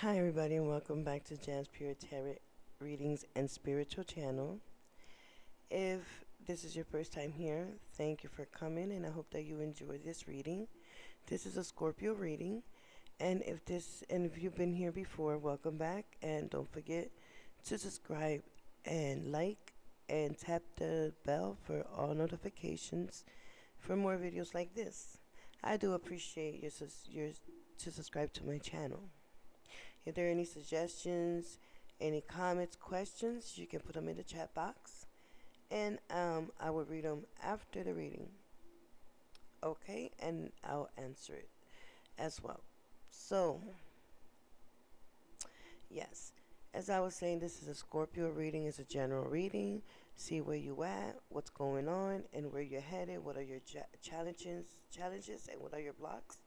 Hi everybody and welcome back to Jez Pure Tarot Readings and Spiritual Channel. If this is your first time here, thank you for coming and I hope that you enjoy this reading. This is a Scorpio reading, and if you've been here before, welcome back, and don't forget to subscribe and like and tap the bell for all notifications for more videos like this. I do appreciate your to subscribe to my channel. If there are any suggestions, any comments, questions, you can put them in the chat box, and I will read them after the reading. Okay, and I'll answer it as well. So, yes, as I was saying, this is a Scorpio reading. It's a general reading. See where you at, what's going on, and where you're headed. What are your challenges, and what are your blocks?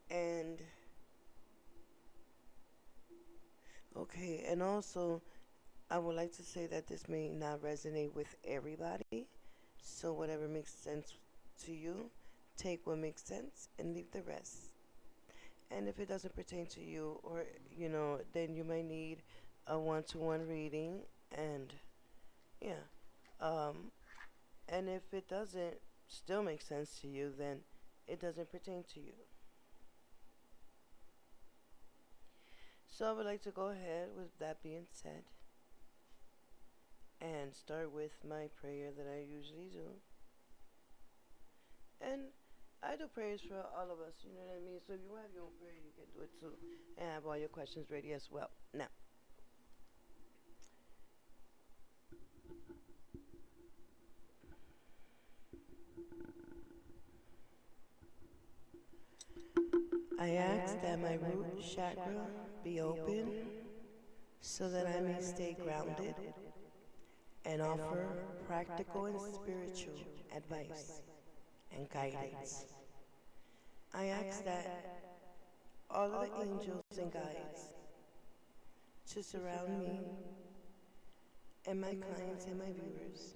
And okay, and also I would like to say that this may not resonate with everybody, so whatever makes sense to you, take what makes sense and leave the rest. And if it doesn't pertain to you, or then you might need a one-to-one reading, and yeah, and if it doesn't still make sense to you, then it doesn't pertain to you. So I would like to go ahead with that being said and start with my prayer that I usually do. And I do prayers for all of us, you know what I mean? So if you have your own prayer, you can do it too. And have all your questions ready as well. Now, I ask that my root chakra be open so that I may stay grounded and offer practical and spiritual advice and guidance. I ask that all of the angels and guides to surround me and my clients and my viewers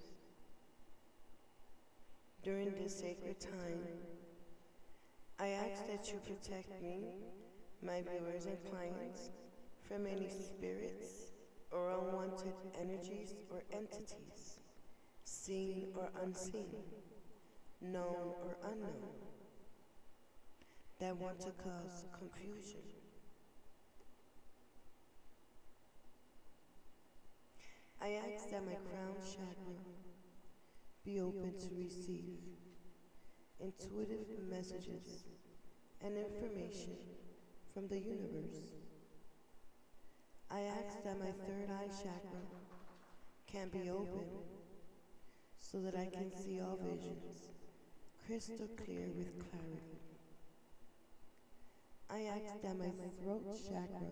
during this sacred time. I ask that you protect me, my viewers and clients, from any spirits or unwanted energies or entities, seen or unseen, known or unknown, that want to cause confusion. I ask that my crown chakra be open to receive intuitive messages and information from the universe. I ask that my third eye chakra can be open so that I can see all visions crystal clear with clarity. I ask that my throat chakra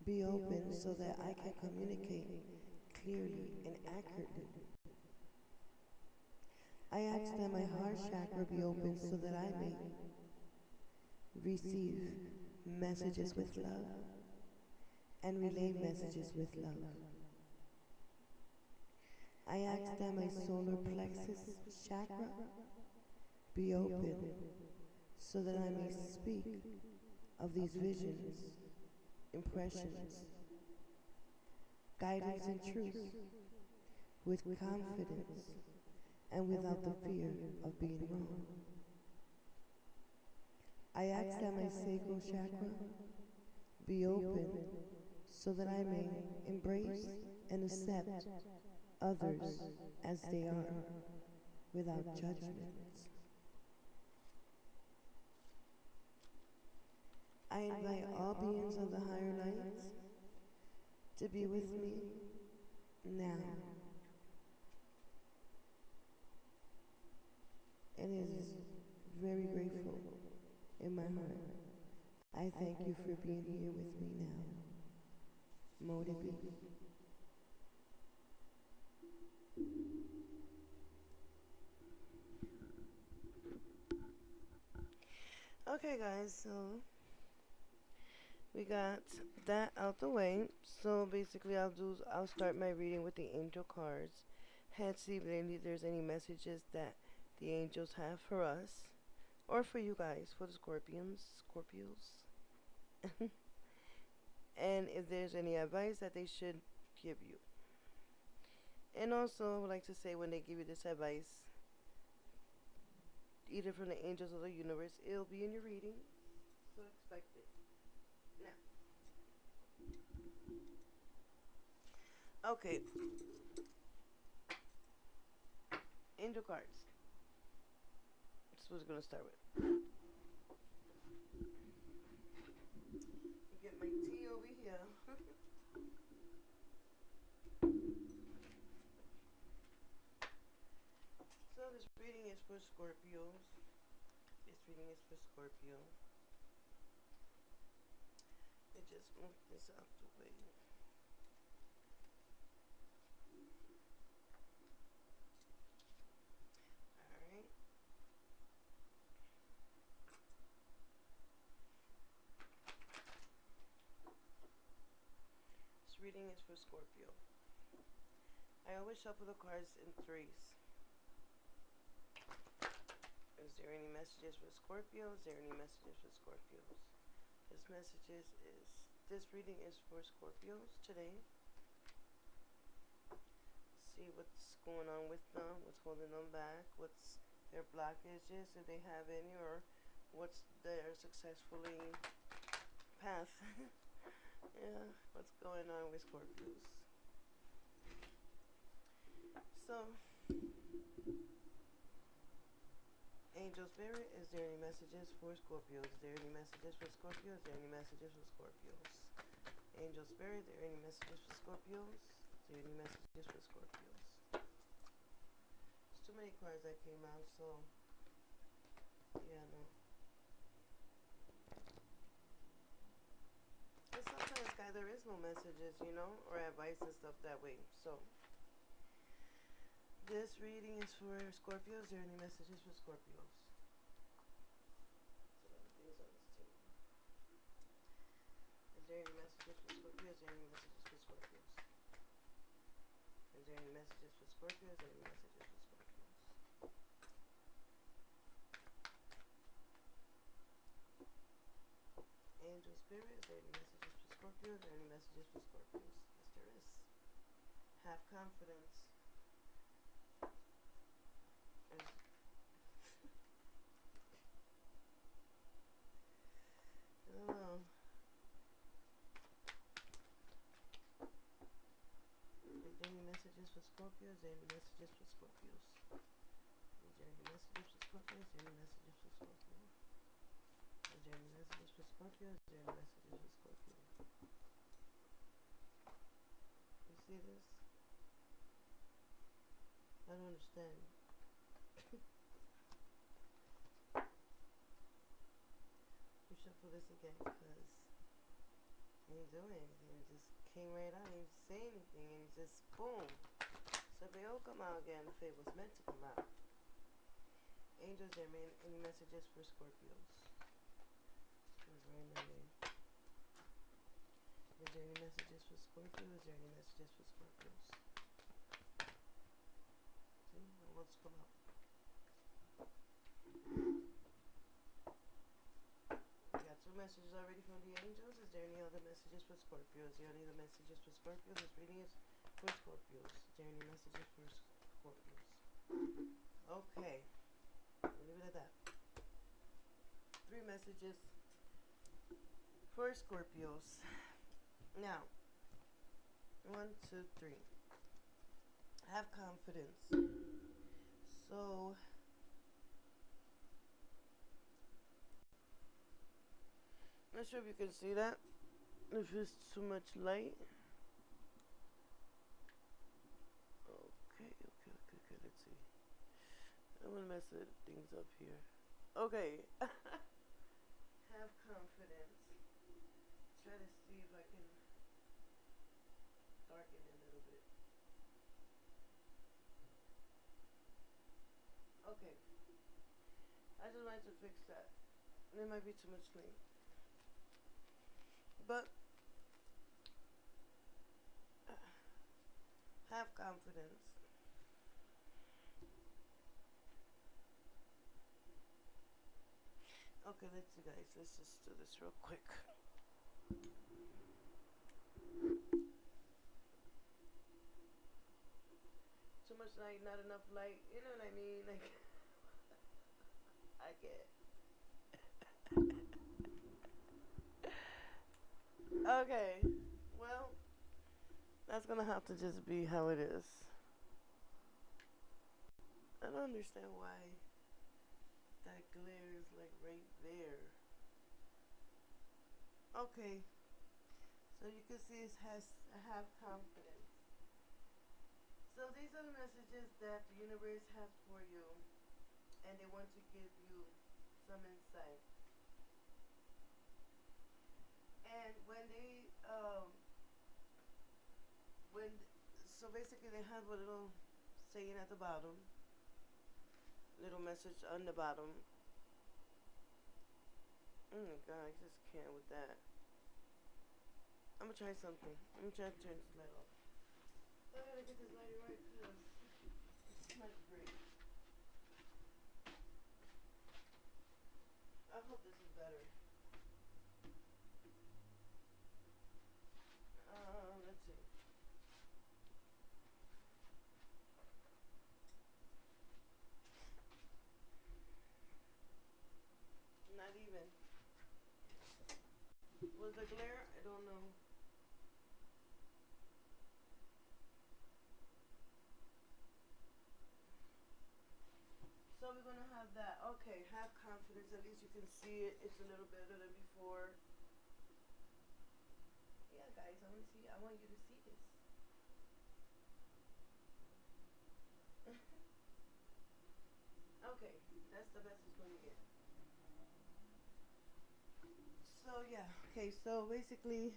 be open so that I can communicate clearly and accurately. I ask that my heart chakra be open so that I may receive messages with love and relay messages with love. I ask that my solar plexus chakra be open so that I may speak of these visions, impressions, guidance and truth with confidence and without the fear of being wrong. I ask that my sacral chakra be open so that I may embrace and accept others as they are without judgment. I invite all beings of the higher lights to be with me now. And it is very grateful in my heart. I thank you for being here with me now. Motivate. Okay guys, so we got that out the way. So basically I'll start my reading with the angel cards. Head, see if there's any messages that the angels have for us, or for you guys, for the Scorpios. and if there's any advice that they should give you. And also, I would like to say, when they give you this advice, either from the angels or the universe, it'll be in your reading, so expect it. Now, okay, angel cards. That's what we're going to start with. Get my tea over here. So this reading is for Scorpios. This reading is for Scorpio. I just moved this out the way. Alright. This reading is for Scorpio. I always shuffle the cards in threes. Is there any messages for Scorpio? Is there any messages for Scorpios? This reading is for Scorpios today. See what's going on with them, what's holding them back, what's their blockages, if they have any, or what's their successfully path. Yeah, what's going on with Scorpios. So, Angel Spirit, is there any messages for Scorpios? Is there any messages for Scorpios? Is there any messages for Scorpios? Angel Spirit, are there any messages for Scorpios? Is there any messages for Scorpios? There's too many cards that came out, so yeah, no. And sometimes, guys, there is no messages, you know, or advice and stuff that way. So this reading is for Scorpios. Is there any messages for Scorpios? Is there any messages for Scorpios? Is there any messages for Scorpios? Is there any messages for Scorpios? Is there any messages for Scorpios? Angel Spirit, is there any messages for Scorpios? Is there any messages for Scorpios? Yes, there is. Have confidence. Oh. Is there any messages for Scorpios? Is there any messages for Scorpios? Is there any messages for Scorpios? Is there any messages for Scorpios? Is there any messages for Scorpios? Is there any messages for Scorpios? You see this? I don't understand. We shuffle this again because he didn't do anything. It just came right out. He didn't say anything, and he just boom. So if they all come out again, if it was meant to come out. Angels, there any messages for Scorpios? Is there any messages for Scorpios? Is there any messages for Scorpios? See, what's come out? We got two messages already from the angels. Is there any other messages for Scorpios? Is there any other messages for Scorpios? This reading is for Scorpios. Is there any messages for Scorpios? Okay. Leave it at that. 3 messages for Scorpios. Now, 1, 2, 3. Have confidence. So, not sure if you can see that. If it's too much light. Okay, let's see. I'm gonna mess things up here. Okay. Have confidence. Try to see if I can darken it a little bit. Okay. I just wanted to fix that. There might be too much light. But have confidence. Okay, let's see, guys. Let's just do this real quick. like not enough light. You know what I mean? Like I get. Okay. Well, that's gonna have to just be how it is. I don't understand why that glare is like right there. Okay. So you can see it has have confidence. So these are the messages that the universe has for you, and they want to give you some insight. And when so basically they have a little saying at the bottom, little message on the bottom. Oh my god, I just can't with that. I'm gonna try something. I'm gonna try to turn this light off. I gotta get this light right because it's not great. I hope this is better. Let's see. Not even. Was the glare? I don't know. So we're gonna have that. Okay, have confidence. At least you can see it. It's a little better than before. Yeah, guys, I want to see. I want you to see this. Okay, that's the best it's gonna get. So yeah. Okay, so basically,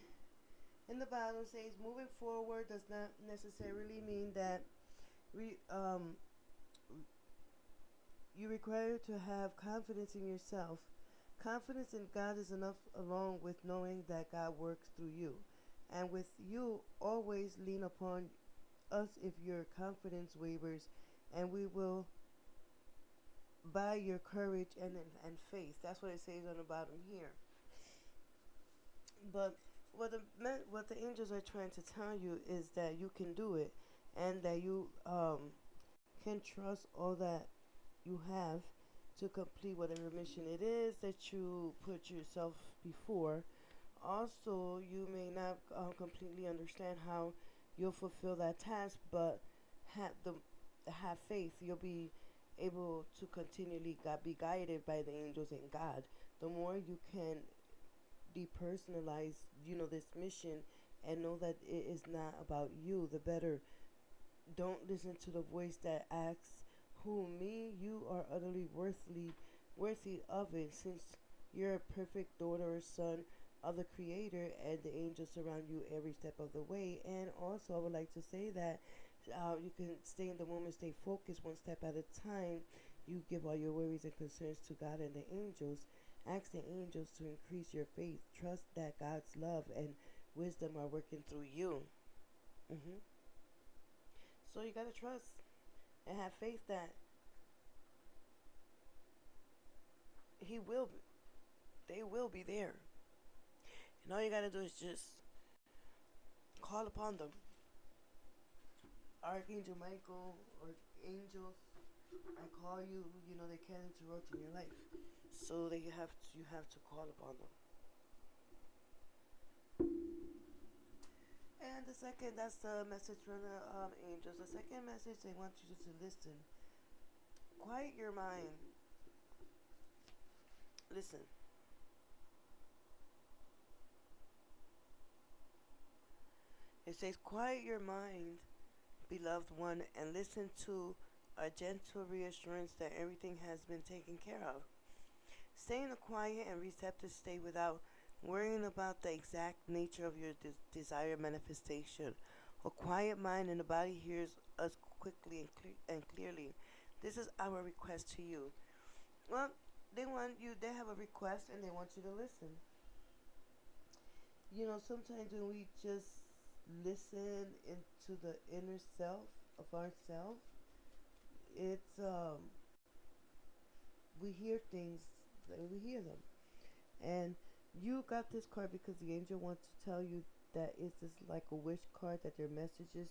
in the bottom says moving forward does not necessarily mean that we you require to have confidence in yourself. Confidence in God is enough along with knowing that God works through you. And with you, always lean upon us if your confidence wavers, and we will by your courage and faith. That's what it says on the bottom here. But what the angels are trying to tell you is that you can do it, and that you can trust all that you have to complete whatever mission it is that you put yourself before. Also, you may not completely understand how you'll fulfill that task, but have faith. You'll be able to continually be guided by the angels and God. The more you can depersonalize, this mission, and know that it is not about you, the better. Don't listen to the voice that asks, "Who me?" You are utterly worthy of it, since you're a perfect daughter or son of the Creator, and the angels surround you every step of the way. And also, I would like to say that you can stay in the moment, stay focused one step at a time. You give all your worries and concerns to God and the angels. Ask the angels to increase your faith. Trust that God's love and wisdom are working through you. hmm So you gotta trust and have faith that He will. They will be there. And all you gotta do is just call upon them. Archangel Michael or angels, I call you. They can interrupt in your life, so that you have to call upon them. And the second, that's the message from the angels. The second message, they want you to listen. Quiet your mind. Listen. It says, quiet your mind, beloved one, and listen to a gentle reassurance that everything has been taken care of. Stay in a quiet and receptive state without worrying about the exact nature of your desired manifestation. A quiet mind and the body hears us quickly and clearly. This is our request to you. Well, they have a request and they want you to listen. Sometimes when we just listen into the inner self of ourselves, it's we hear things and we hear them. And you got this card because the angel wants to tell you that it's just like a wish card, that there are messages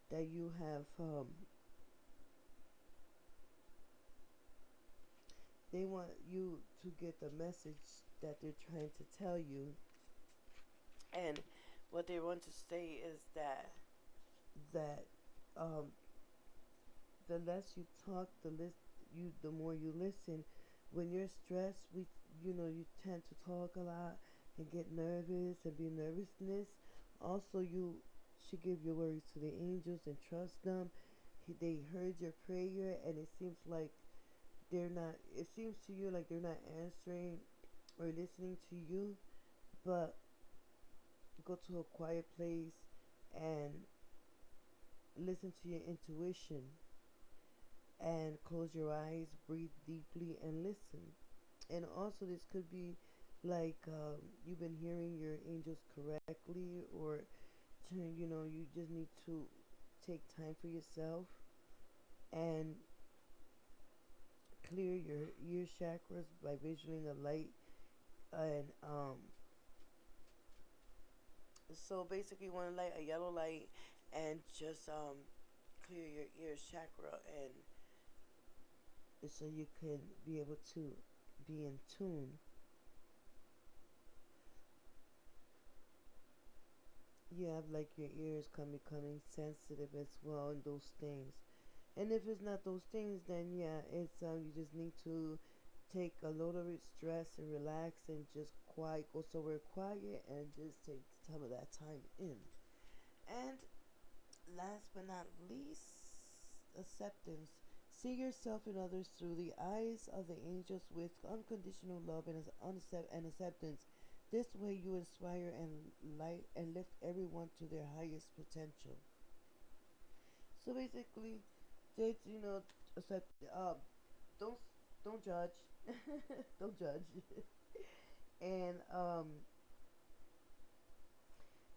that you have they want you to get the message that they're trying to tell you. And what they want to say is that um, the less you talk, the more you listen. When you're stressed, you tend to talk a lot and get nervous and be nervousness. Also, you should give your worries to the angels and trust them. They heard your prayer, and it seems like they're not. It seems to you like they're not answering or listening to you. But go to a quiet place and listen to your intuition, and close your eyes, breathe deeply, and listen. And also, this could be like you've been hearing your angels correctly, or you just need to take time for yourself and clear your ear chakras by visualizing a light. And so basically, one light, a yellow light, and just clear your ear chakra, and so you can be able to be in tune. You have like your ears becoming sensitive as well, and those things. And if it's not those things, then yeah, it's you just need to take a load of stress and relax and just go somewhere quiet and just take some of that time in. And last but not least, acceptance. See yourself and others through the eyes of the angels with unconditional love and acceptance. This way you inspire and light and lift everyone to their highest potential. So basically, just accept. Don't don't judge. Don't judge. And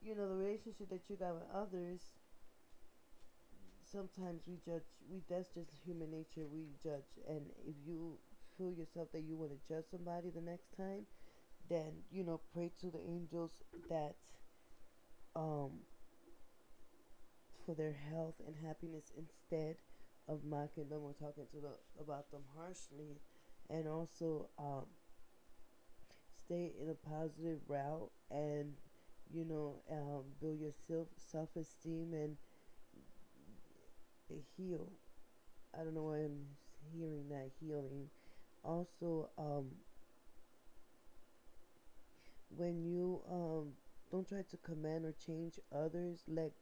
the relationship that you got with others. Sometimes we judge. That's just human nature. We judge, and if you feel yourself that you want to judge somebody the next time, then pray to the angels that um for their health and happiness instead of mocking them or talking to them about them harshly. And also stay in a positive route, and build your self-esteem and heal. I don't know why I'm hearing that healing. Also, when you don't try to command or change others, let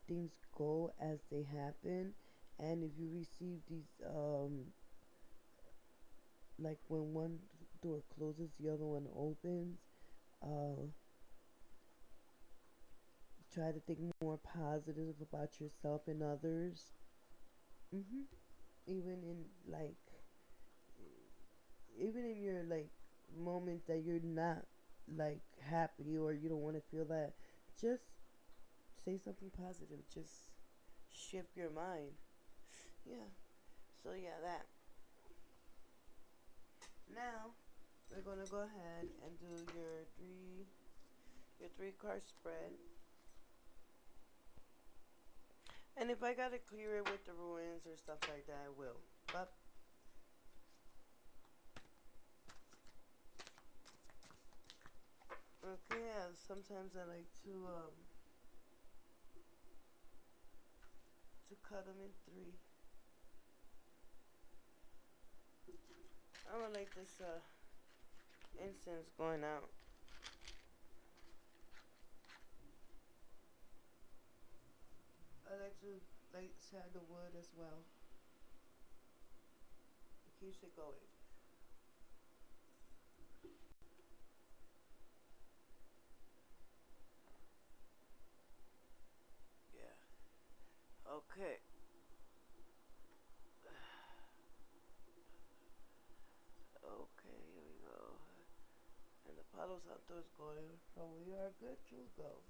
things go as they happen. And if you receive these like when one door closes, the other one opens. uh Try to think more positive about yourself and others. hmm even in like even in your like moments that you're not like happy, or you don't want to feel that, just say something positive. Just shift your mind. Yeah. So yeah, that. Now we're gonna go ahead and do your three card spread. And if I gotta clear it with the ruins or stuff like that, I will. But okay, yeah, sometimes I like to cut them in three. I don't like this incense going out. I like to light sandalwood as well. It keeps it going. Yeah. Okay. Okay, here we go. And the Palo Santo is going, so we are good to go.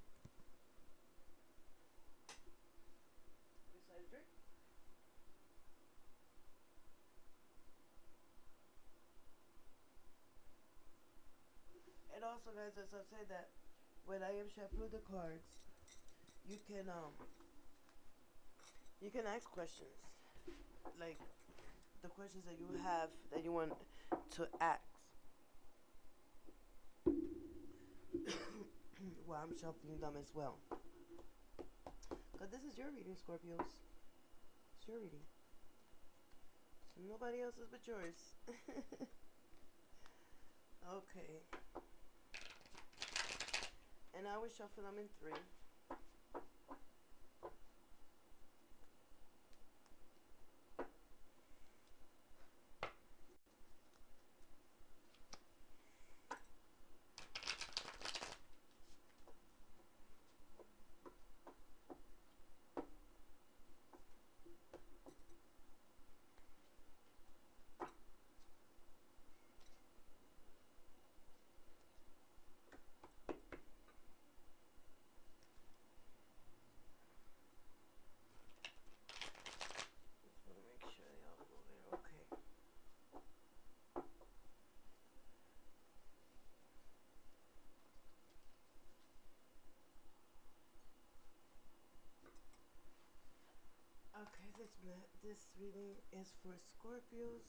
Besides drink. And also, guys, as I said that when I am shuffling the cards, you can ask questions. Like the questions that you have that you want to ask. Well, I'm shuffling them as well. Because this is your reading, Scorpios. It's your reading. So nobody else's but yours. Okay. And I will shuffle them in 3. Okay, this reading is for Scorpios.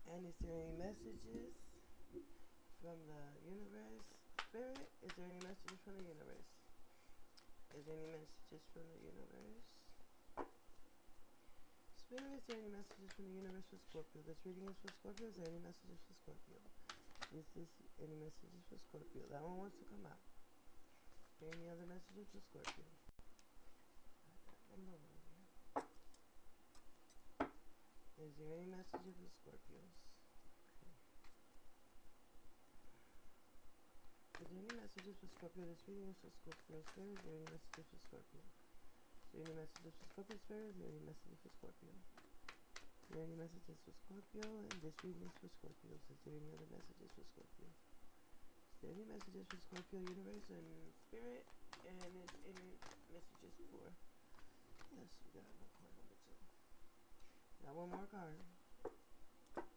And is there any messages from the universe? Spirit, is there any messages from the universe? Is there any messages from the universe? Spirit, is there any messages from the universe for Scorpio? This reading is for Scorpio. Is there any messages for Scorpio? Is this any messages for Scorpio? That one wants to come out. Is there any other messages for Scorpio? Is there any messages for Scorpios? Okay. Is there any messages for Scorpio? This reading is for Scorpio. Spirit, is there any messages for Scorpio? Is there any messages for Scorpio? Spirit, is there any messages for Scorpio? Is there any messages for Scorpio? And this reading is for Scorpios. Is there any other messages for Scorpio? Is there any messages for Scorpio, universe, and spirit? And is any messages for... Yes, we got a card number 2. Got one more card.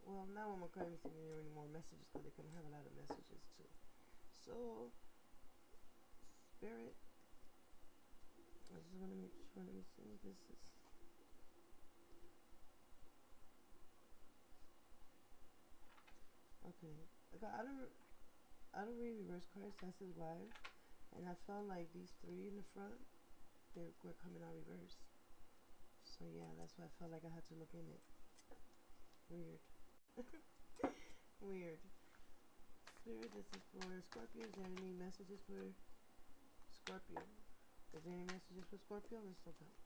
Well, not one more card. Let me see if there are any more messages, because they can have a lot of messages too. So, spirit. I just want to make sure. Let me see. This is. Okay. I don't read reverse cards. That's his wife, and I felt like these 3 in the front, they were coming out reverse. So yeah, that's why I felt like I had to look in it. Weird. Weird. Spirit, this is for Scorpio. Is there any messages for Scorpio? Is there any messages for Scorpio? Let's look up.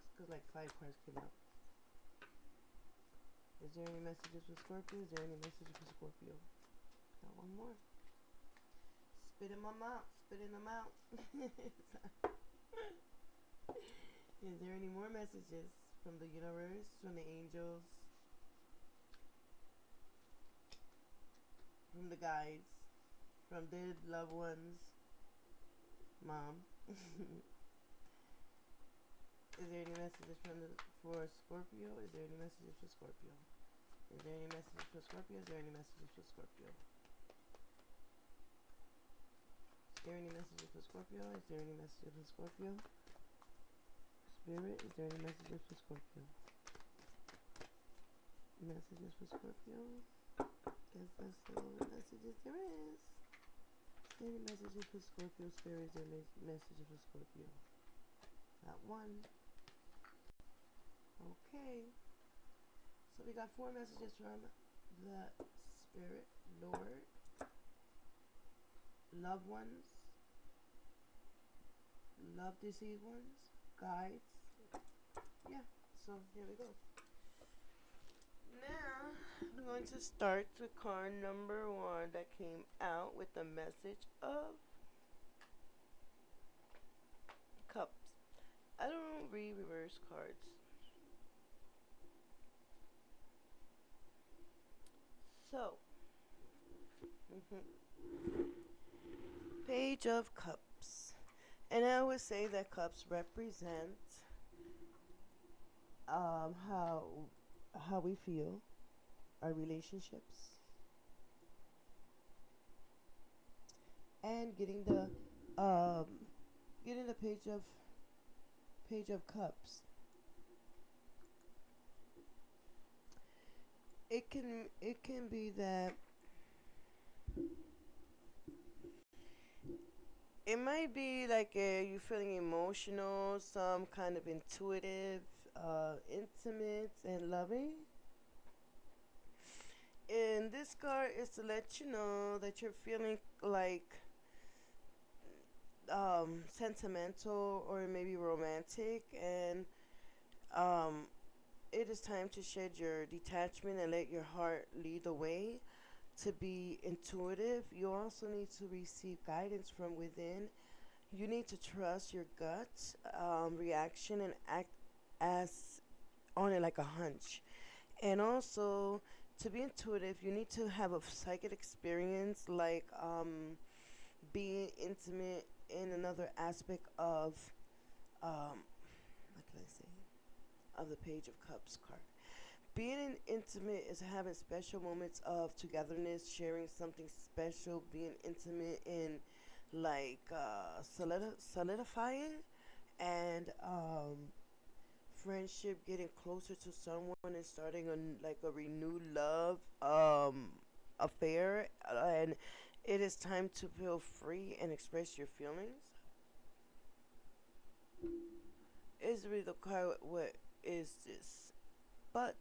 Because like 5 cards came out. Is there any messages for Scorpio? Is there any messages for Scorpio? Got one more. Spit in my mouth. Spit in the mouth. Is there any more messages from the universe, from the angels, from the guides, from dead loved ones, mom? Is there any messages for Scorpio? Is there any messages for Scorpio? Is there any messages for Scorpio? Is there any messages for Scorpio? Is there any messages for Scorpio? Is there any messages for Scorpio? Spirit, is there any messages for Scorpio? Messages for Scorpio? Guess that's the only messages there is. Is there any messages for Scorpio? Spirit, is there any messages for Scorpio? Got one. Okay. So we got 4 messages from the Spirit, Lord, loved ones, love deceased ones, guides. Yeah, so here we go. Now, I'm going to start with card number 1 that came out with the message of Cups. I don't read reverse cards. So, Page of Cups. And I would say that cups represent how we feel, our relationships, and getting the Page of Cups. it can be that it might be like you feeling emotional, some kind of intuitive, intimate, and loving. And this card is to let you know that you're feeling like sentimental or maybe romantic, and um, it is time to shed your detachment and let your heart lead the way. To be intuitive, you also need to receive guidance from within. You need to trust your gut reaction and act as on it like a hunch. And also, to be intuitive, you need to have a psychic experience, like being intimate in another aspect of, what can I say, of the Page of Cups card. Being intimate is having special moments of togetherness, sharing something special, being intimate in like solidifying, and friendship, getting closer to someone and starting like a renewed love affair, and it is time to feel free and express your feelings. Is really the card. What is this? But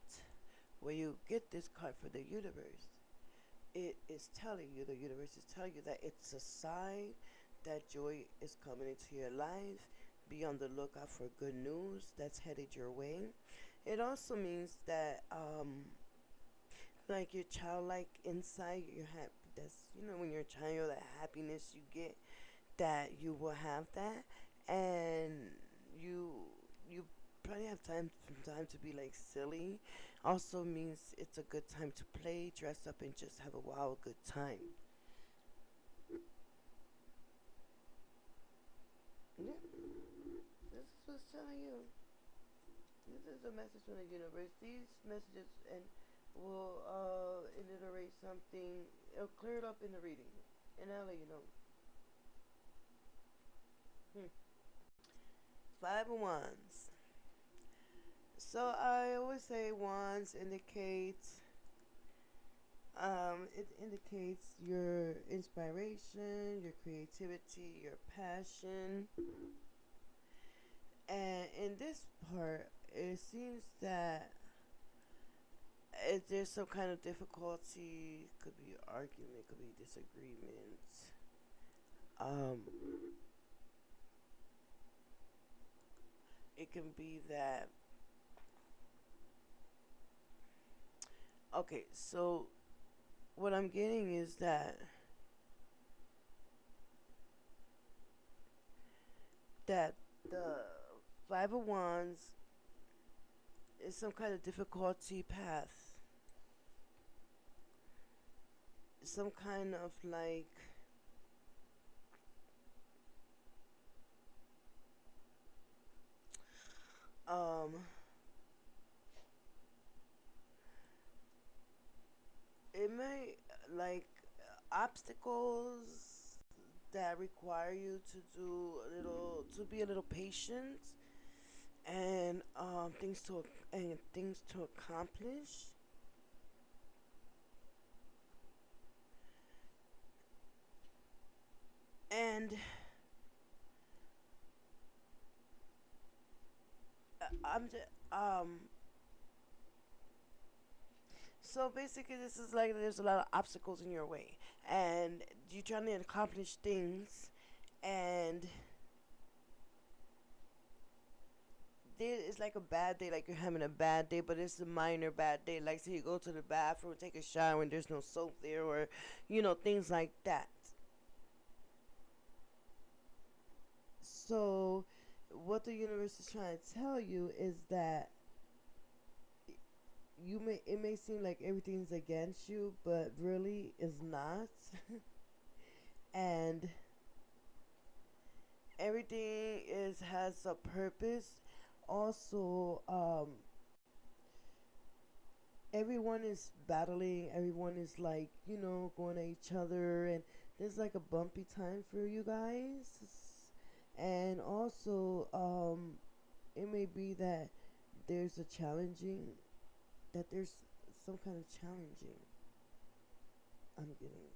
when you get this card for the universe, it is telling you, the universe is telling you that it's a sign that joy is coming into your life. Be on the lookout for good news that's headed your way. It also means that, like your childlike insight, your that's when you're a child, that happiness you get, that you will have that, and you you probably have time to be like silly. Also means it's a good time to play, dress up, and just have a wild good time. Yeah, this is what's telling you. This is a message from the universe. These messages and will iterate something. It'll clear it up in the reading, and I'll let you know. Hmm. Five of Wands. So I always say wands indicates it indicates your inspiration, your creativity, your passion. And in this part, it seems that if there's some kind of difficulty, could be argument, could be disagreement. Um, it can be that. Okay, so what I'm getting is that the Five of Wands is some kind of difficulty path, some kind of like um it may like obstacles that require you to do a little, to be a little patient, and things to accomplish. And I'm just so basically, this is like there's a lot of obstacles in your way, and you're trying to accomplish things, and it's like a bad day, like you're having a bad day, but it's a minor bad day. Like, say you go to the bathroom, take a shower, and there's no soap there, or things like that. So, what the universe is trying to tell you is that it may seem like everything's against you, but really is not. And everything is has a purpose. Also, everyone is battling. Everyone is like going at each other, and there's like a bumpy time for you guys. And also, it may be that there's a challenging that there's some kind of challenging. I'm getting,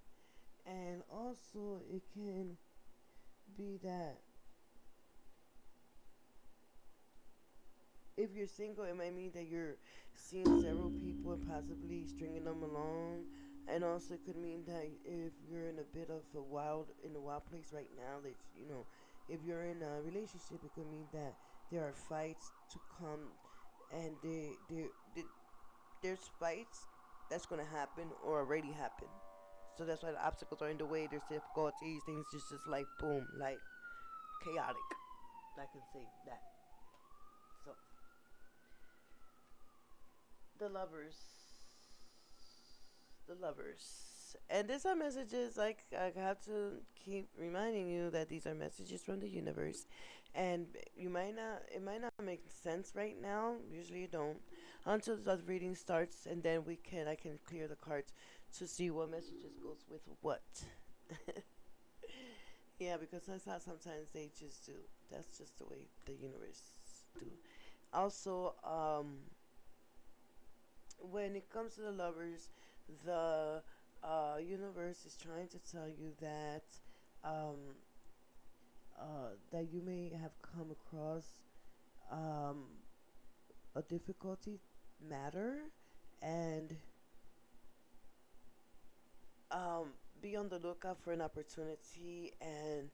and also it can be that if you're single, it might mean that you're seeing several people and possibly stringing them along. And also, it could mean that if you're in a bit of a wild place right now, that if you're in a relationship, it could mean that there are fights to come, and there's fights that's gonna happen or already happened. So that's why the obstacles are in the way. There's difficulties, things just like boom, like chaotic. I can say that. So the lovers, the lovers, and these are messages. Like I have to keep reminding you that these are messages from the universe, and you might not. It might not make sense right now. Usually, you don't until the reading starts, and then I can clear the cards to see what messages goes with what. Yeah, because that's how sometimes they just do. That's just the way the universe do. Also, when it comes to the lovers, the universe is trying to tell you um, that you may have come across um, a difficulty matter, and be on the lookout for an opportunity, and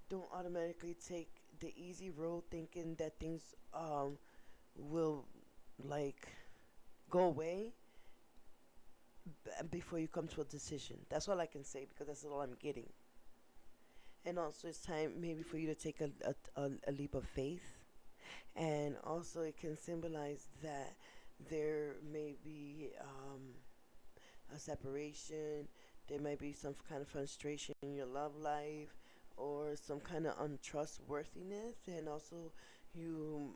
don't automatically take the easy road thinking that things will like go away before you come to a decision. That's all I can say because that's all I'm getting. And also, it's time maybe for you to take a leap of faith. And also, it can symbolize that there may be a separation, there might be some kind of frustration in your love life, or some kind of untrustworthiness, and also you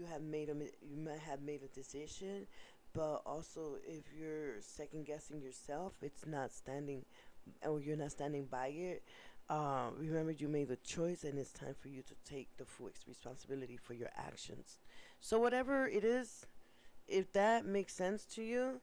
have you might have made a decision, but also if you're second guessing yourself, it's not standing, or you're not standing by it. Remember, you made the choice, and it's time for you to take the full responsibility for your actions. So whatever it is, if that makes sense to you,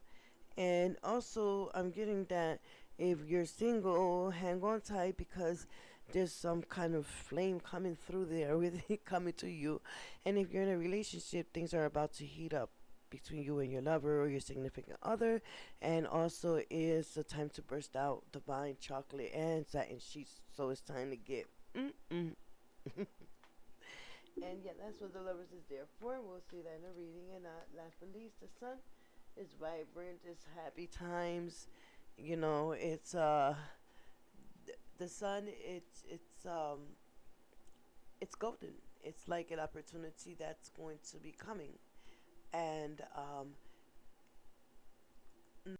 and also, I'm getting that if you're single, hang on tight because there's some kind of flame coming through there with it coming to you. And if you're in a relationship, things are about to heat up between you and your lover or your significant other. And also, it's the time to burst out divine chocolate and satin sheets. So it's time to get. Mm-mm. And yeah, that's what the lovers is there for. We'll see that in the reading. And last but least, the sun. It's vibrant. It's happy times. It's the sun. It's golden. It's like an opportunity that's going to be coming, and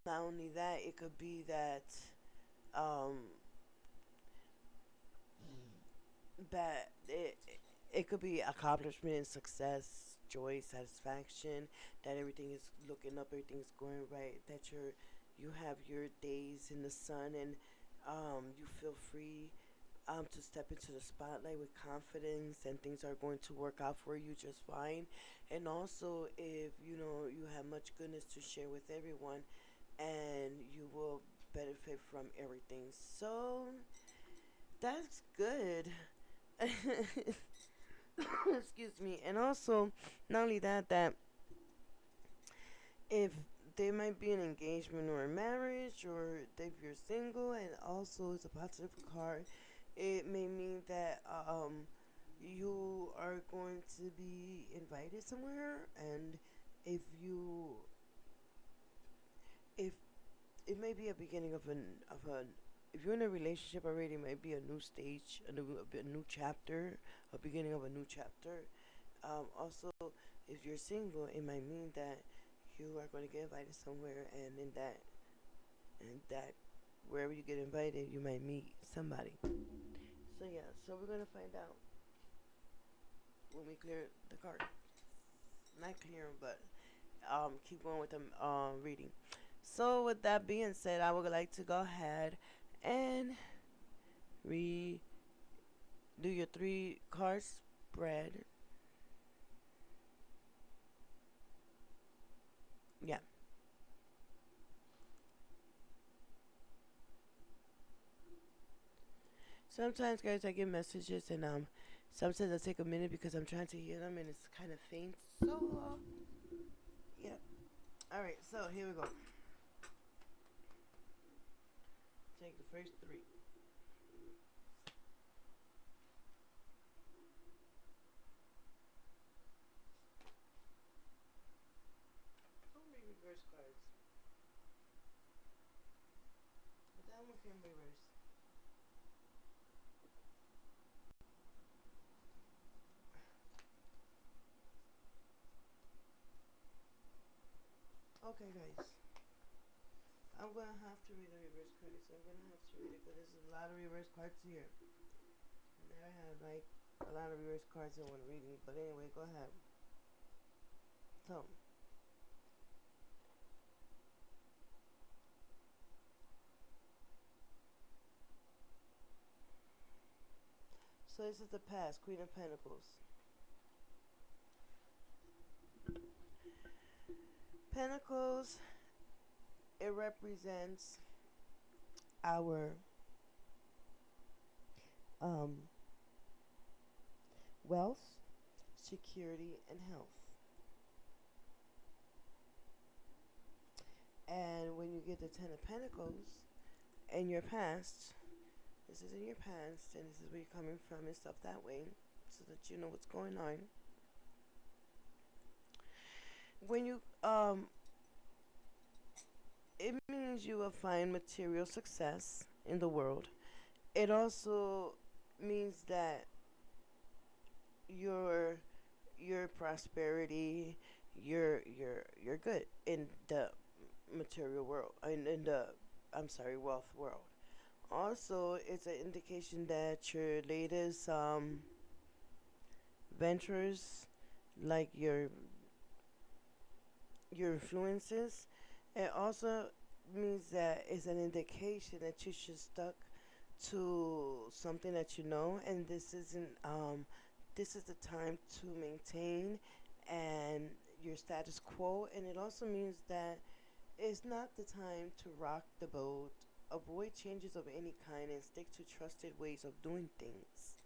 not only that, it could be that um, that it could be accomplishment, success, joy, satisfaction. That everything is looking up, everything's going right. That you have your days in the sun, and you feel free to step into the spotlight with confidence, and things are going to work out for you just fine. And also, if you have much goodness to share with everyone, and you will benefit from everything. So that's good. Excuse me. And also, not only that, that if there might be an engagement or a marriage, or if you're single, and also it's a positive card, it may mean that you are going to be invited somewhere, and if you if it may be a beginning of a if you're in a relationship already, it might be a new stage, a new chapter, a beginning of a new chapter. Also, if you're single, it might mean that you are going to get invited somewhere, and in that wherever you get invited, you might meet somebody. So yeah, so we're gonna find out when we clear the card. Not clear 'em, but keep going with the reading. So with that being said, I would like to go ahead and redo your 3 card spread. Yeah. Sometimes, guys, I get messages, and sometimes I take a minute because I'm trying to hear them, and it's kind of faint. So, yeah. All right. So here we go. Take the first three. So many reverse cards. But that one came reverse. Okay, guys. I'm gonna have to read the reverse cards. I'm gonna have to read it because there's a lot of reverse cards here. I never had like a lot of reverse cards in one reading. But anyway, go ahead. So, this is the past, Queen of Pentacles. Pentacles, it represents our wealth, security, and health. And when you get the Ten of Pentacles in your past, this is in your past, and this is where you're coming from and stuff that way, so that you know what's going on. When you, it means you will find material success in the world. It also means that your prosperity, you're good in the material world, in the, I'm sorry, wealth world. Also, it's an indication that your latest ventures, like your influences, it also means that it's an indication that you should stuck to something that you know, and this isn't this is the time to maintain and your status quo. And it also means that it's not the time to rock the boat. Avoid changes of any kind and stick to trusted ways of doing things.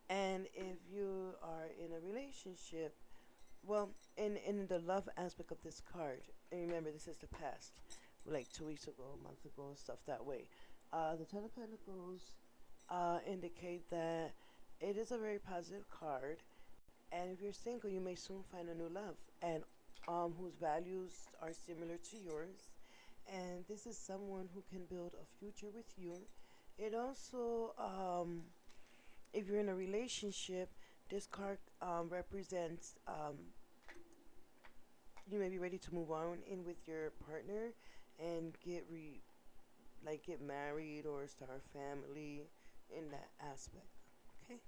And if you are in a relationship, well, in the love aspect of this card, and remember this is the past, like 2 weeks ago, a month ago, stuff that way. The Ten of Pentacles indicate that it is a very positive card, and if you're single, you may soon find a new love, and whose values are similar to yours. And this is someone who can build a future with you. It also, if you're in a relationship, this card represents you may be ready to move on in with your partner and get married or start a family in that aspect. Okay,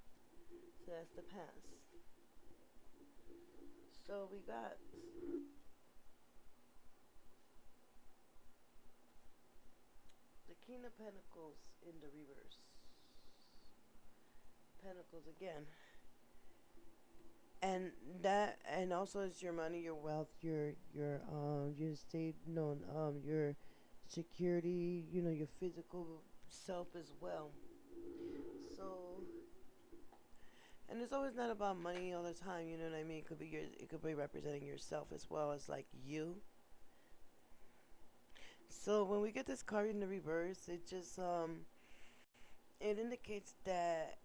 so that's the past. So we got the King of Pentacles in the reverse. Pentacles again. And that, and also it's your money, your wealth, your state, your security, your physical self as well. So, and it's always not about money all the time, you know what I mean? It could be representing yourself as well as like you. So when we get this card in the reverse, it just it indicates that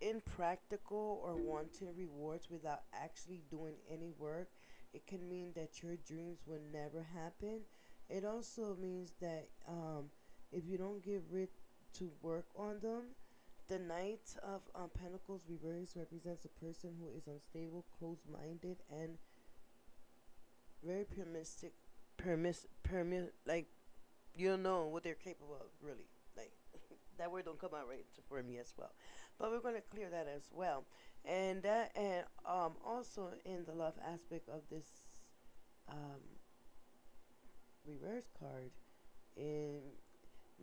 impractical or wanting rewards without actually doing any work. It can mean that your dreams will never happen. It also means that if you don't get rid to work on them, the Knight of Pentacles reverse represents a person who is unstable, closed-minded, and very like you don't know what they're capable of, really. Like that word don't come out right for me as well, but we're going to clear that as well. And that, and also in the love aspect of this um, reverse card, it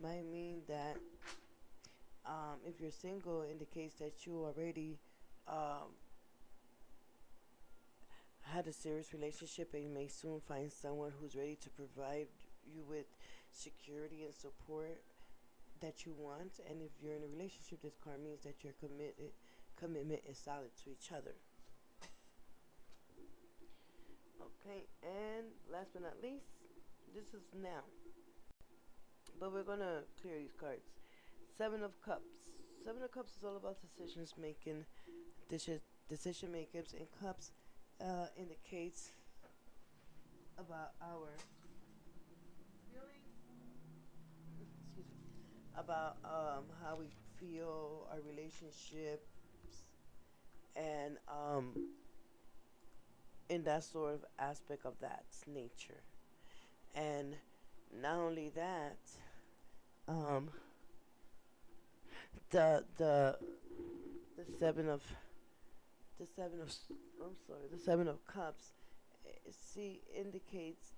might mean that if you're single, indicates that you already um, had a serious relationship, and you may soon find someone who's ready to provide you with security and support. that you want, and if you're in a relationship, this card means that your commitment is solid to each other. Okay, and last but not least, this is now, but we're gonna clear these cards. Seven of Cups. Seven of Cups is all about decisions making, decision makers, and Cups indicates about our feelings, excuse me, about how we feel, our relationships, and in that sort of aspect of that's nature. And not only that, um, the seven of the seven of I'm sorry, the seven of cups, see, indicates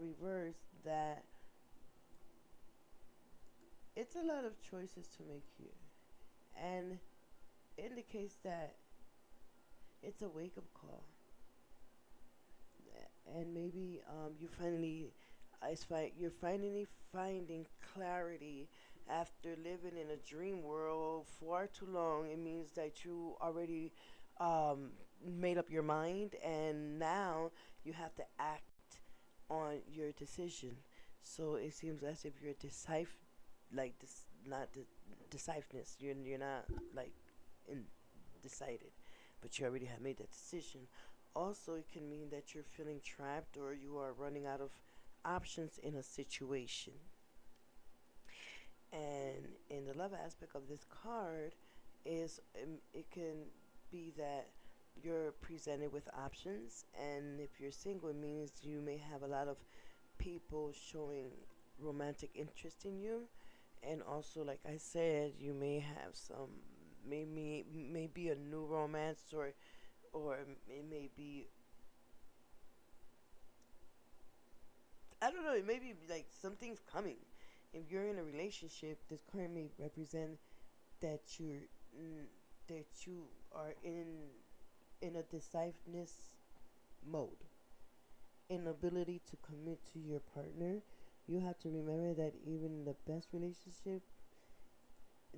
reverse that it's a lot of choices to make here, and indicates that it's a wake up call, and maybe you're finally finding clarity after living in a dream world far too long. It means that you already um, made up your mind, and now you have to act on your decision. So it seems as if you're like this, not decisiveness. You're not like decided, but you already have made that decision. Also, it can mean that you're feeling trapped or you are running out of options in a situation. And in the love aspect of this card is it can be that you're presented with options, and if you're single, it means you may have a lot of people showing romantic interest in you, and also, like I said, you may have some maybe a new romance, or it may be, I don't know, it may be like something's coming. If you're in a relationship, this card may represent that you are in a decisiveness mode, inability to commit to your partner. You have to remember that even in the best relationship,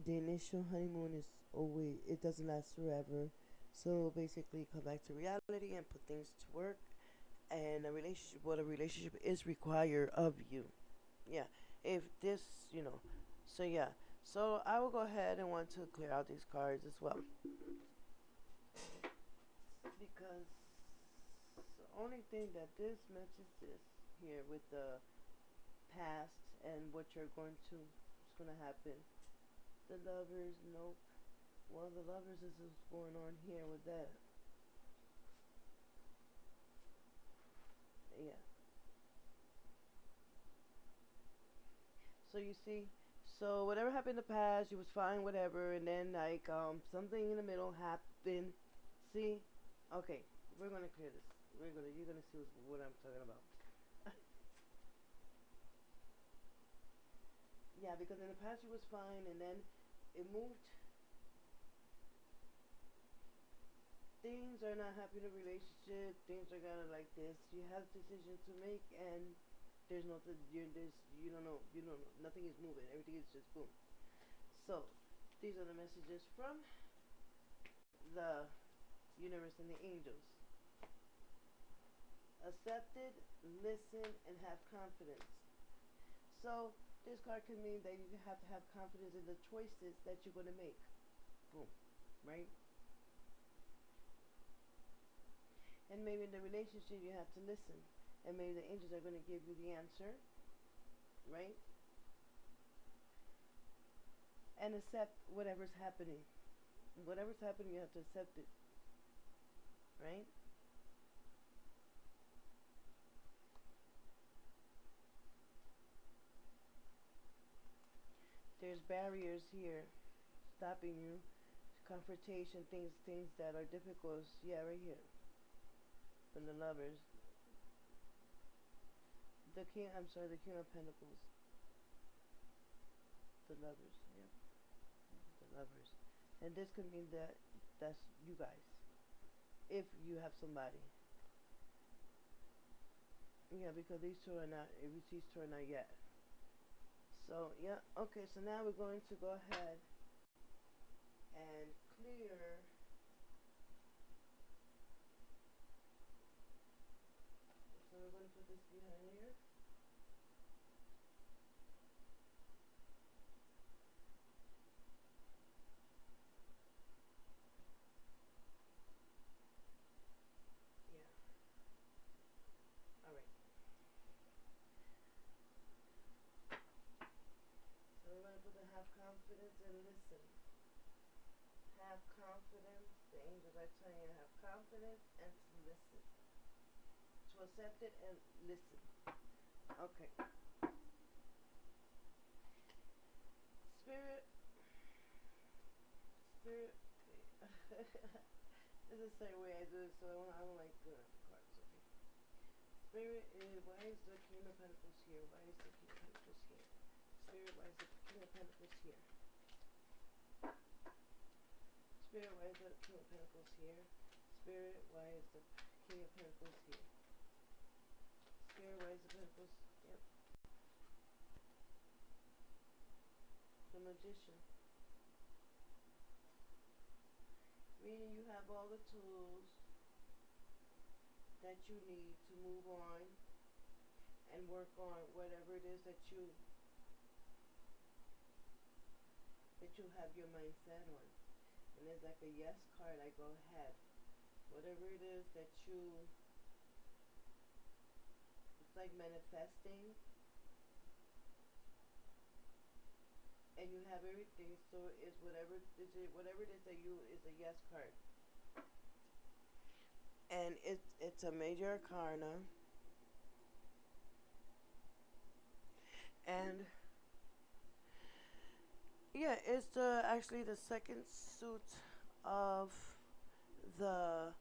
the initial honeymoon is always, it doesn't last forever. So basically, come back to reality and put things to work. And what a relationship is required of you. Yeah, if this, so yeah. So I will go ahead and want to clear out these cards as well, because the only thing that this matches this here with the past and what you're going to, what's going to happen. The lovers, nope. Well, the lovers is what's going on here with that. Yeah. So you see, so whatever happened in the past, you was fine, whatever, and then like something in the middle happened. See, okay, we're gonna clear this. You're gonna see what I'm talking about. Yeah, because in the past you was fine, and then it moved. Things are not happy in a relationship. Things are kind of like this. You have decisions to make, and there's nothing. You don't know. You don't know. Nothing is moving. Everything is just boom. So these are the messages from the universe and the angels. Accept it, listen, and have confidence. So this card could mean that you have to have confidence in the choices that you're going to make. Boom. Right? And maybe in the relationship you have to listen. And maybe the angels are going to give you the answer. Right? And accept whatever's happening. Whatever's happening, you have to accept it. Right? There's barriers here stopping you. Confrontation, things that are difficult. Yeah, right here. From the lovers. The King of Pentacles. The lovers. Yep. The lovers. And this could mean that that's you guys. If you have somebody. Yeah, because these two are not yet. So, yeah, okay, so now we're going to go ahead and clear. So we're going to put this behind here. Yeah. All right. So we're going to put the have confidence and listen. Have confidence. The angels are telling you to have confidence and to listen. To accept it and listen. Okay. Spirit. Spirit. This is the same way I do it, so I don't like doing it the cards, okay? Spirit is, why is the King of Pentacles here? Why is the King of Pentacles here? Spirit, why is the King of Pentacles here? Spirit, why is the King of Pentacles here? Spirit, why is the King of Pentacles here? Spirit, why is the Pentacles? Yep. The Magician. Meaning you have all the tools that you need to move on and work on whatever it is that you have your mind set on. And there's like a yes card, I go ahead. Whatever it is that it's like manifesting. And you have everything, so it's whatever it is that is a yes card. And it's a major arcana. And yeah, it's actually the second suit of the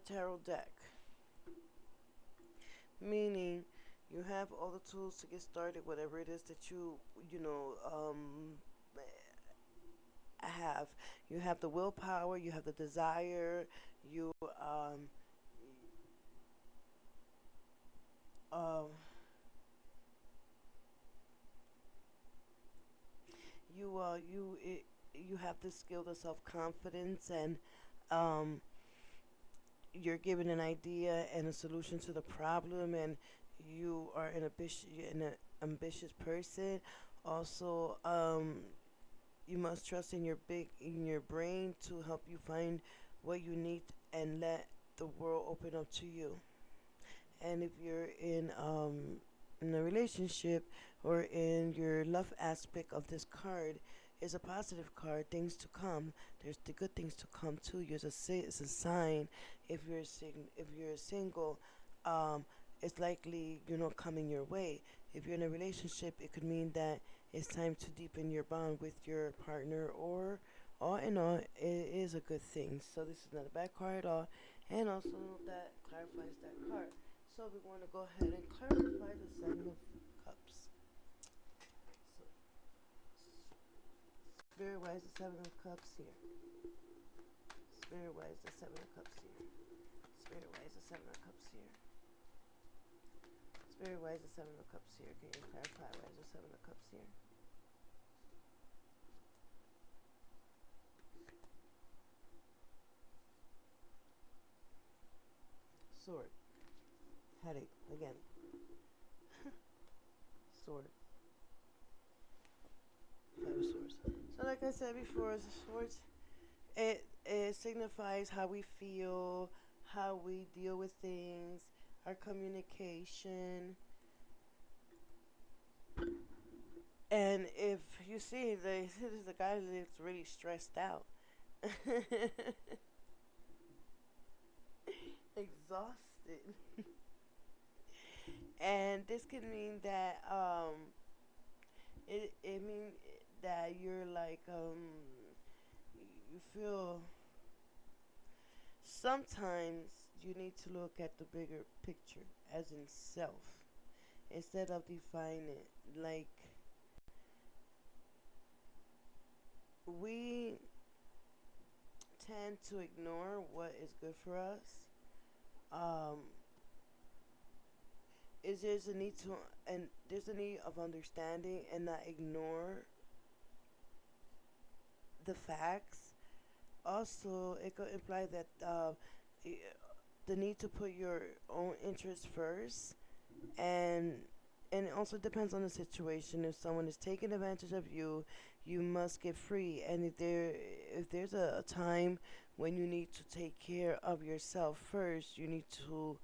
tarot deck. Meaning you have all the tools to get started, whatever it is that you have. You have the willpower, you have the desire, you you have the skill, the self-confidence, and you're given an idea and a solution to the problem, and you are an ambitious person. Also, you must trust in your brain to help you find what you need and let the world open up to you. And if you're in a relationship or in your love aspect of this card, is a positive card. Things to come. There's the good things to come to you. It's a sign. If you're single, it's likely coming your way. If you're in a relationship, it could mean that it's time to deepen your bond with your partner, or all in all, it is a good thing. So this is not a bad card at all, and also that clarifies that card. So we want to go ahead and clarify the Seven of Cups. So, Spirit, why is the Seven of Cups here? Spirit, why is the Seven of Cups here? Spirit, why is the Seven of Cups here? Spirit, why is the Seven of Cups here? Can you clarify why is the Seven of Cups here? Sword. Headache again. Sword. Five of Swords. So like I said before, the swords, it signifies how we feel, how we deal with things, our communication. And if you see, this is the guy that's really stressed out. Exhausted. And this could mean that it means that you're like you feel sometimes you need to look at the bigger picture as in self instead of define it. Like we tend to ignore what is good for us, um, is there's a need to, and there's a need of understanding and not ignore the facts. Also, it could imply that the need to put your own interests first, and and it also depends on the situation. If someone is taking advantage of you, you must get free. And if there's a time when you need to take care of yourself first, you need to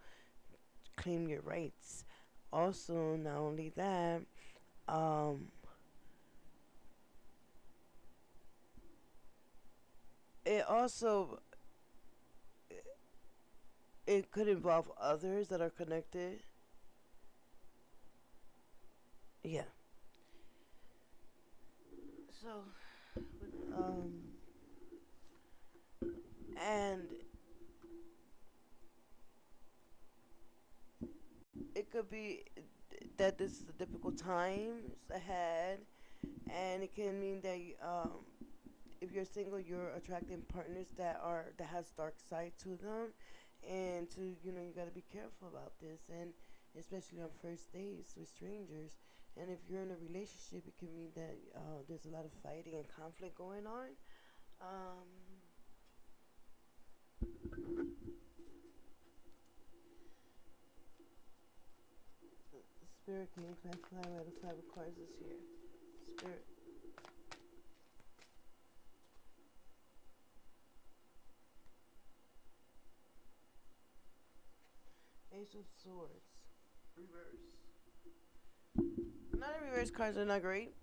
claim your rights. Also, not only that, um, it also it could involve others that are connected. Yeah. So, and it could be that this is a difficult times ahead, and it can mean that if you're single, you're attracting partners that has dark side to them, and to you got to be careful about this, and especially on first dates with strangers. And if you're in a relationship, it can mean that there's a lot of fighting and conflict going on. Um, Spirit King, classify by the 5 of cards this year. Spirit. Ace of Swords. Reverse. Not the reverse cards are not great.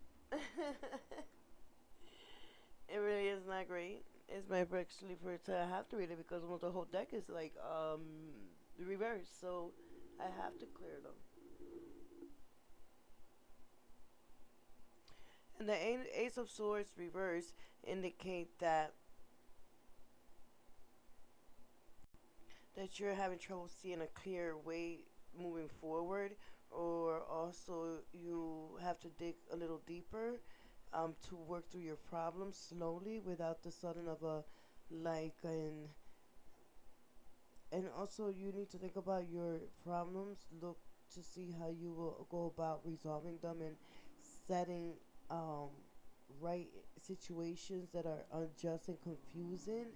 It really is not great. It's my actually for to have to read it because almost the whole deck is like the reverse, so I have to clear them. And the Ace of Swords reverse indicate that you're having trouble seeing a clear way moving forward, or also you have to dig a little deeper to work through your problems slowly without the sudden of a like and also you need to think about your problems, look to see how you will go about resolving them and setting um, right situations that are unjust and confusing.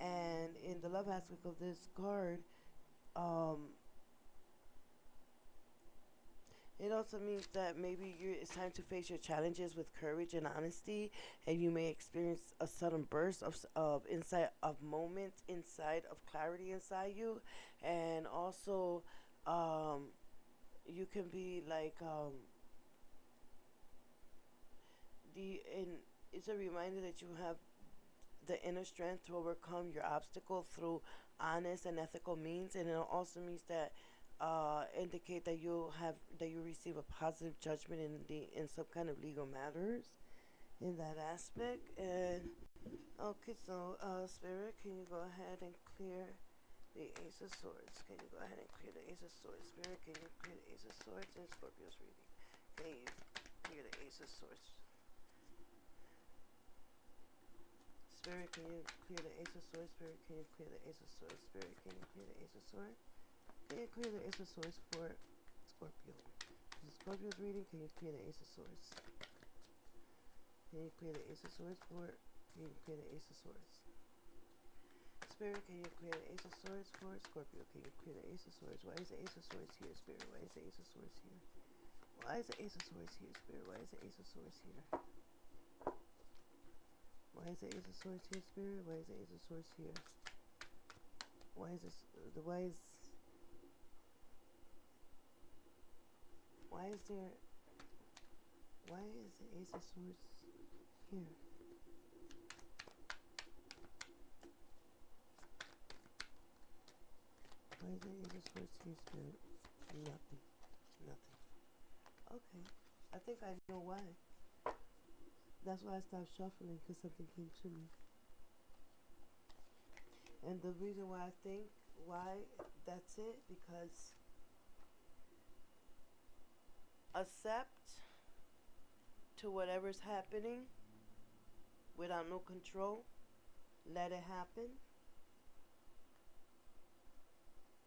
And in the love aspect of this card, um, it also means that maybe it's time to face your challenges with courage and honesty, and you may experience a sudden burst of insight, of moments inside of clarity inside you, and also um, you can be like the and it's a reminder that you have the inner strength to overcome your obstacle through honest and ethical means, and it also means that indicate that you receive a positive judgment in some kind of legal matters in that aspect. And okay, so Spirit, can you go ahead and clear the Ace of Swords? Can you go ahead and clear the Ace of Swords? Spirit, can you clear the Ace of Swords in Scorpio's reading? Can you clear the Ace of Swords? Spirit, can you clear the Ace of Swords? Spirit, can you clear the Ace of Swords? Spirit, can you clear the Ace of Swords? Can you clear the Ace of Swords for Scorpio? This is Scorpio's reading. Can you clear the Ace of Swords? Can you clear the Ace of Swords for? Can you clear the Ace of Swords? Spirit, can you clear the Ace of Swords for Scorpio? Can you clear the Ace of Swords? Why is the Ace of Swords here, Spirit? Why is the Ace of Swords here? Why is the Ace of Swords here, Spirit? Why is the Ace of Swords here? Why is the Ace of Swords here, Spirit? Why is the Ace of Swords here? Why is this? Why is there? Why is the Ace of Swords here? Why is the Ace of Swords here, Spirit? Nothing. Nothing. Okay. I think I know why. That's why I stopped shuffling, because something came to me. And the reason why I think why that's it, because accept to whatever's happening without no control. Let it happen.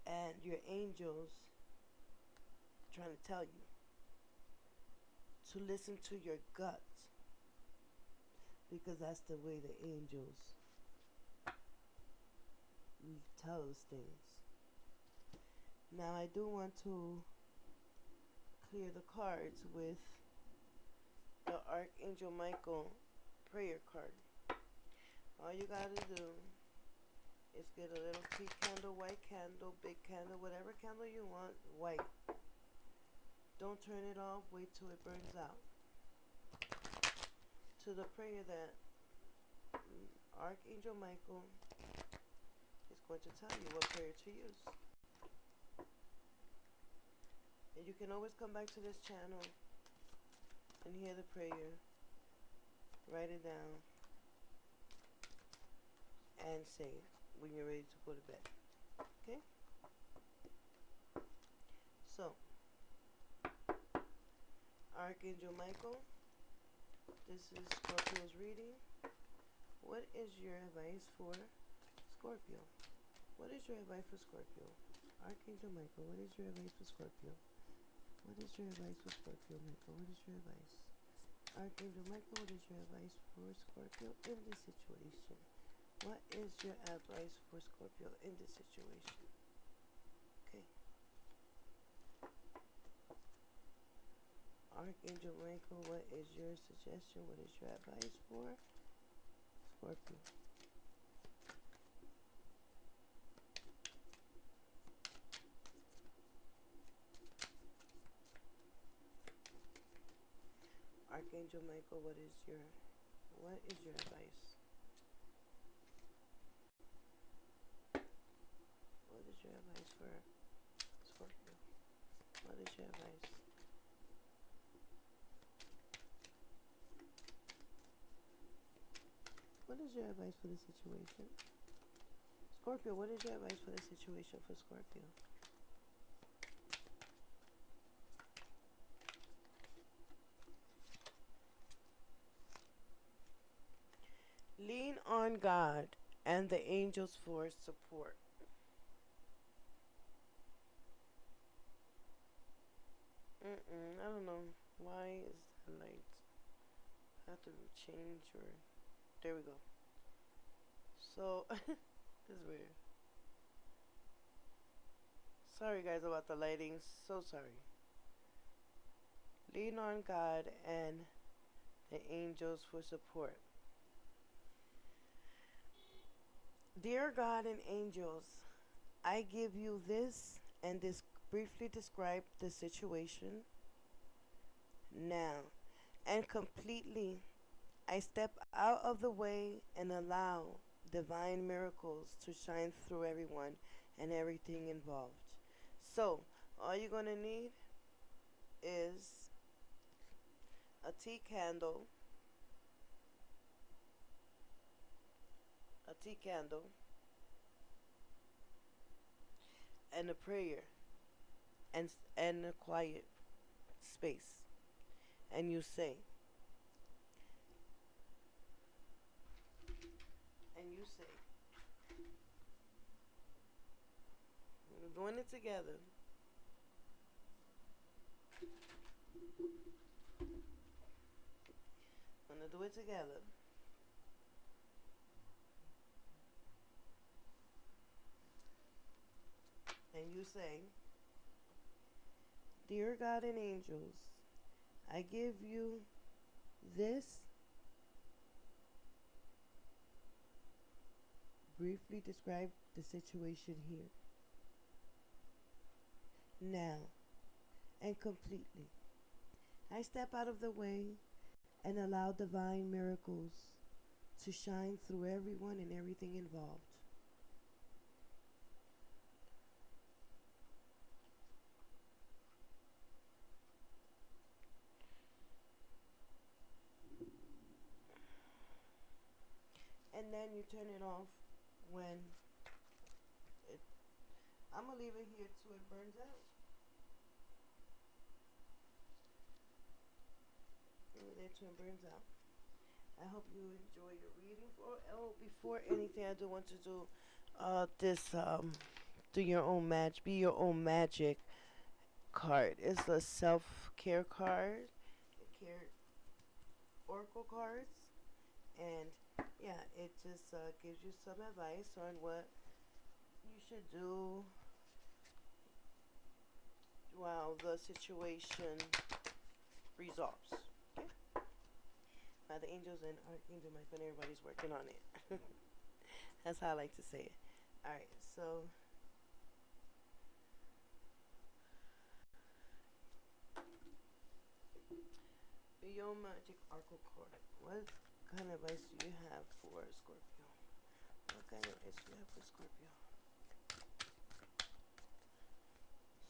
And your angels trying to tell you to listen to your gut, because that's the way the angels tell us things. Now I do want to clear the cards with the Archangel Michael prayer card. All you gotta do is get a little tea candle, white candle, big candle, whatever candle you want, white. Don't turn it off, wait till it burns out. To the prayer that Archangel Michael is going to tell you what prayer to use. And you can always come back to this channel and hear the prayer, write it down, and say it when you're ready to go to bed. Okay? So, Archangel Michael, this is Scorpio's reading. What is your advice for Scorpio? What is your advice for Scorpio? Archangel Michael, what is your advice for Scorpio? What is your advice for Scorpio, Michael? What is your advice? Archangel Michael, what is your advice for Scorpio in this situation? What is your advice for Scorpio in this situation? Okay. Archangel Michael, what is your suggestion? What is your advice for Scorpio? Archangel Michael, what is your advice? What is your advice for Scorpio? What is your advice? What is your advice for the situation? Scorpio, what is your advice for the situation for Scorpio? Lean on God and the angels for support. I don't know. Why is the light have to change, or there we go. So this is weird. Sorry guys about the lighting. So sorry. Lean on God and the angels for support. Dear God and angels, I give you this and this briefly describe the situation now, and completely I step out of the way and allow divine miracles to shine through everyone and everything involved. So all you're going to need is a tea candle, and a prayer, and a quiet space, and you say, we're doing it together. We're gonna do it together. And you say, Dear God and angels, I give you this, briefly describe the situation here, now, and completely. I step out of the way and allow divine miracles to shine through everyone and everything involved. And then you turn it off when I'm going to leave it here till it burns out. Leave it there till it burns out. I hope you enjoy your reading. Before anything, I do want to do do your own magic. Be your own magic card. It's a self-care card, a care oracle cards, and yeah, it just gives you some advice on what you should do while the situation resolves. Okay? Now the angels and archangel might, when everybody's working on it. That's how I like to say it. All right, so your magic oracle card. What kind of advice do you have for Scorpio? What kind of advice do you have for Scorpio?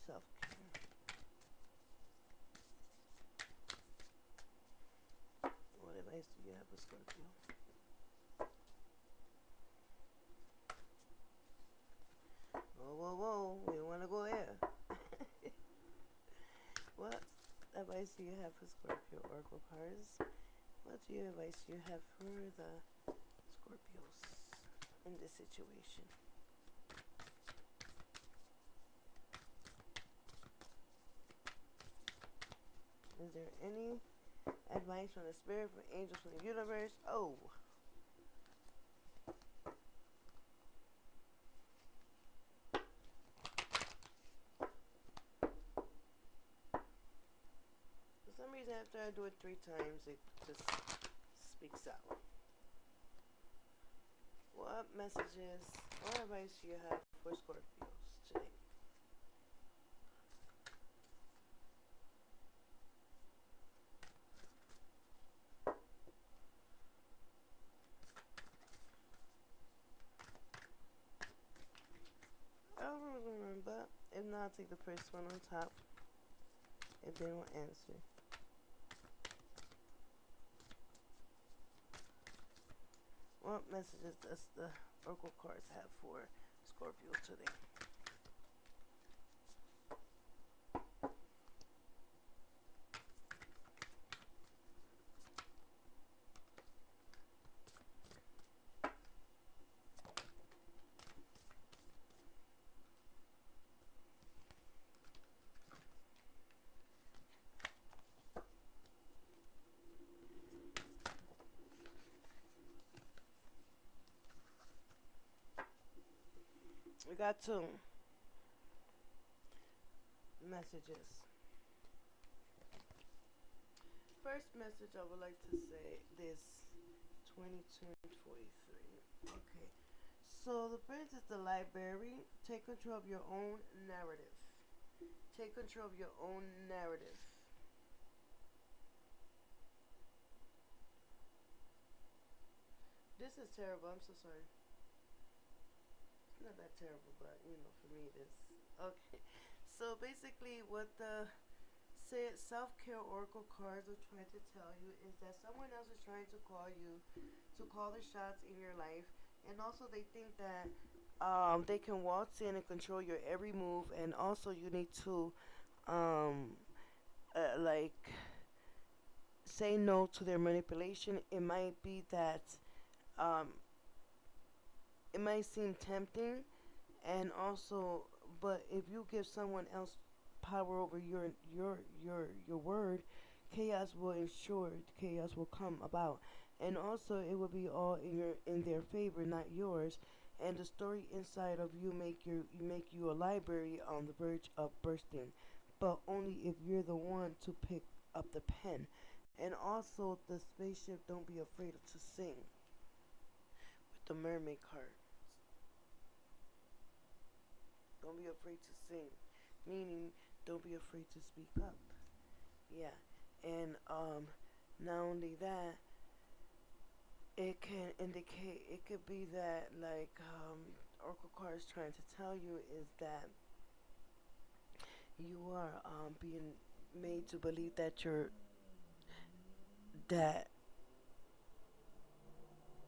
Self-care. What advice do you have for Scorpio? Whoa, whoa, whoa. We don't want to go there. What advice do you have for Scorpio oracle cards? What advice do you have for the Scorpios in this situation? Is there any advice from the spirit, from angels, from the universe? Oh. For some reason, after I do it 3 times, it just speaks out. What messages or advice do you have for Scorpios today? I don't remember. If not, I'll take the first one on top. If they don't answer. What messages does the oracle cards have for Scorpios today? We got 2 messages. First message I would like to say is 22 and 43. Okay. So the first is the library. Take control of your own narrative. Take control of your own narrative. This is terrible. I'm so sorry. It's not that terrible, but you know, for me it is. Okay. So basically, what the self-care oracle cards are trying to tell you is that someone else is trying to call you to call the shots in your life, and also they think that they can waltz in and control your every move, and also you need to um, like say no to their manipulation. It might be that um, it might seem tempting, and also, but if you give someone else power over your word, chaos will ensure, chaos will come about, and also it will be all in their favor, not yours. And the story inside of you make you a library on the verge of bursting, but only if you're the one to pick up the pen. And also the spaceship, don't be afraid to sing with the mermaid card. Don't be afraid to sing, meaning don't be afraid to speak up. Yeah, and not only that, it can indicate, it could be that like Oracle card is trying to tell you is that you are being made to believe that that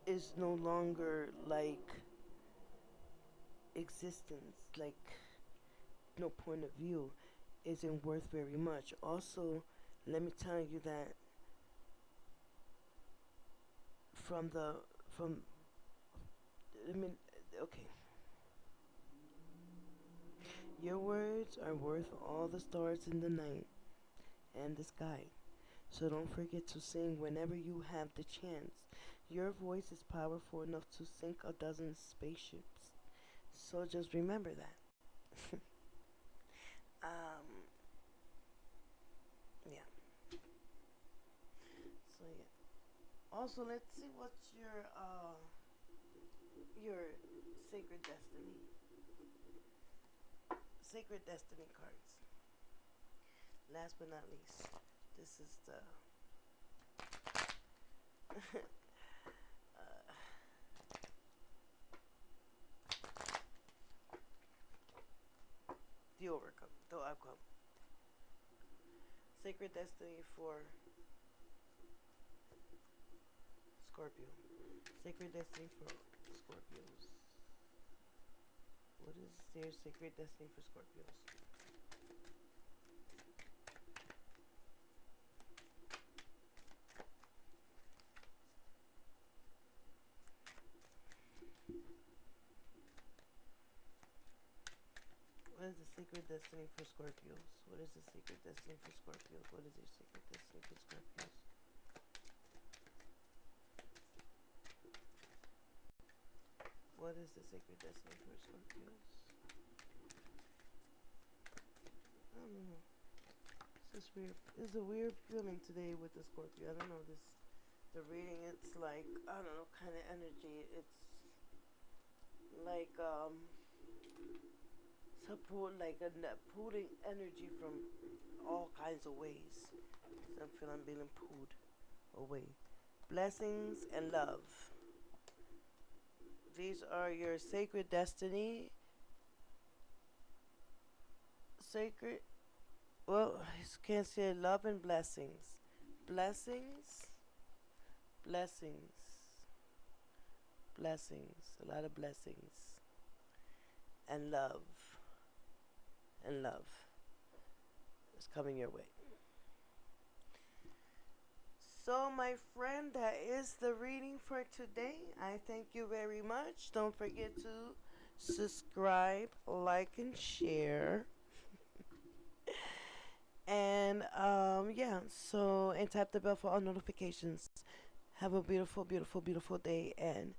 is no longer like existence, like no point of view isn't worth very much. Also, let me tell you that from the from I mean okay, Your words are worth all the stars in the night and the sky. So don't forget to sing whenever you have the chance. Your voice is powerful enough to sink a dozen spaceships. So just remember that. um, yeah. So yeah. Also, let's see what's your sacred destiny. Sacred destiny cards. Last but not least, this is the the overcome, the outcome. Sacred destiny for Scorpio. Sacred destiny for Scorpios. What is their sacred destiny for Scorpios? What is the sacred destiny for Scorpios? What is the sacred destiny for Scorpios? What is your sacred destiny for Scorpios? What is the sacred destiny for Scorpios? I don't know. It's just weird. It's a weird feeling today with the Scorpio. I don't know this. The reading, it's like, I don't know, kind of energy. It's like like a pulling energy from all kinds of ways. So I feel I'm being pulled away. Blessings and love. These are your sacred destiny. Sacred. Well, I can't say love and blessings. Blessings. Blessings. Blessings. A lot of blessings. And love. And love is coming your way. So, my friend, that is the reading for today. I thank you very much. Don't forget to subscribe, like, and share. And yeah, so and tap the bell for all notifications. Have a beautiful, beautiful, beautiful day, and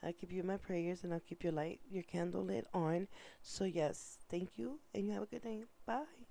I'll keep you in my prayers, and I'll keep your candle lit on. So yes, thank you, and you have a good day. Bye.